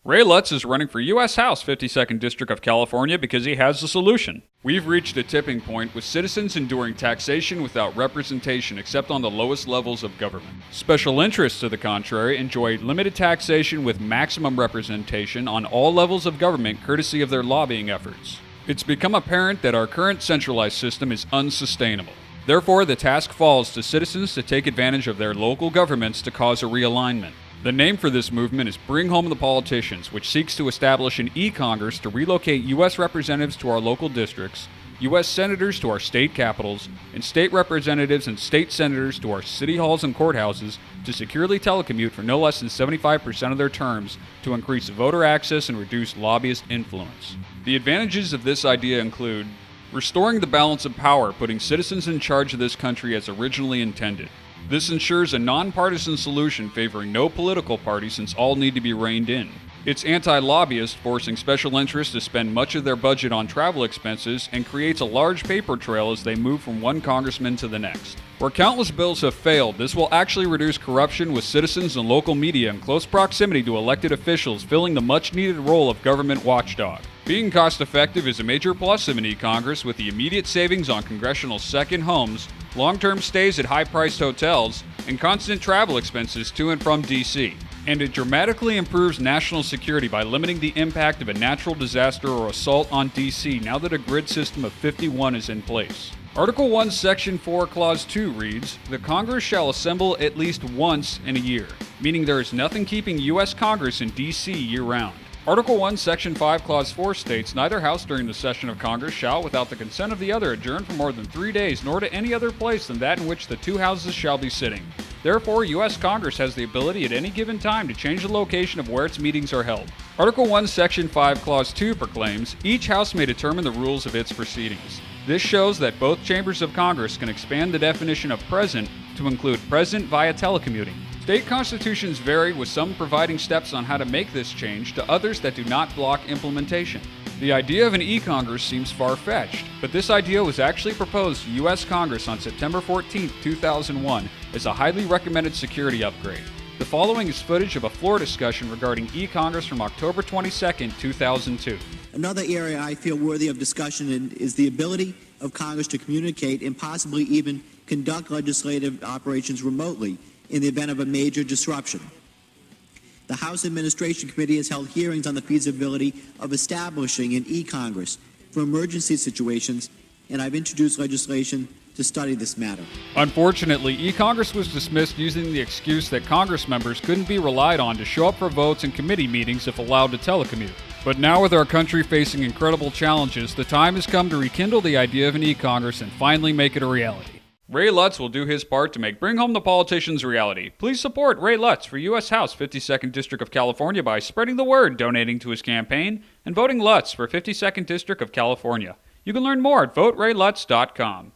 Ray Lutz is running for U.S. House 52nd District of California because he has a solution. We've reached a tipping point with citizens enduring taxation without representation except on the lowest levels of government. Special interests, to the contrary, enjoy limited taxation with maximum representation on all levels of government courtesy of their lobbying efforts. It's become apparent that our current centralized system is unsustainable. Therefore, the task falls to citizens to take advantage of their local governments to cause a realignment. The name for this movement is Bring Home the Politicians, which seeks to establish an eCongress to relocate U.S. representatives to our local districts, U.S. senators to our state capitals, and state representatives and state senators to our city halls and courthouses to securely telecommute for no less than 75% of their terms to increase voter access and reduce lobbyist influence. The advantages of this idea include restoring the balance of power, putting citizens in charge of this country as originally intended. This ensures a nonpartisan solution favoring no political party since all need to be reined in. It's anti-lobbyist, forcing special interests to spend much of their budget on travel expenses and creates a large paper trail as they move from one congressman to the next. Where countless bills have failed, this will actually reduce corruption with citizens and local media in close proximity to elected officials filling the much-needed role of government watchdog. Being cost-effective is a major plus of an e-Congress with the immediate savings on congressional second homes, long-term stays at high-priced hotels, and constant travel expenses to and from D.C. And it dramatically improves national security by limiting the impact of a natural disaster or assault on D.C. now that a grid system of 51 is in place. Article 1, Section 4, Clause 2 reads, "The Congress shall assemble at least once in a year," meaning there is nothing keeping U.S. Congress in D.C. year-round. Article 1, Section 5, Clause 4 states, "Neither house during the session of Congress shall, without the consent of the other, adjourn for more than 3 days, nor to any other place than that in which the two houses shall be sitting." Therefore, U.S. Congress has the ability at any given time to change the location of where its meetings are held. Article 1, Section 5, Clause 2 proclaims, "Each house may determine the rules of its proceedings." This shows that both chambers of Congress can expand the definition of present to include present via telecommuting. State constitutions vary, with some providing steps on how to make this change to others that do not block implementation. The idea of an e-Congress seems far-fetched, but this idea was actually proposed to U.S. Congress on September 14, 2001 as a highly recommended security upgrade. The following is footage of a floor discussion regarding e-Congress from October 22, 2002. Another area I feel worthy of discussion is the ability of Congress to communicate and possibly even conduct legislative operations remotely in the event of a major disruption. The House Administration Committee has held hearings on the feasibility of establishing an e-Congress for emergency situations, and I've introduced legislation to study this matter. Unfortunately, e-Congress was dismissed using the excuse that Congress members couldn't be relied on to show up for votes and committee meetings if allowed to telecommute. But now, with our country facing incredible challenges, the time has come to rekindle the idea of an e-Congress and finally make it a reality. Ray Lutz will do his part to make Bring Home the Politicians a reality. Please support Ray Lutz for U.S. House 52nd District of California by spreading the word, donating to his campaign, and voting Lutz for 52nd District of California. You can learn more at voterayLutz.com.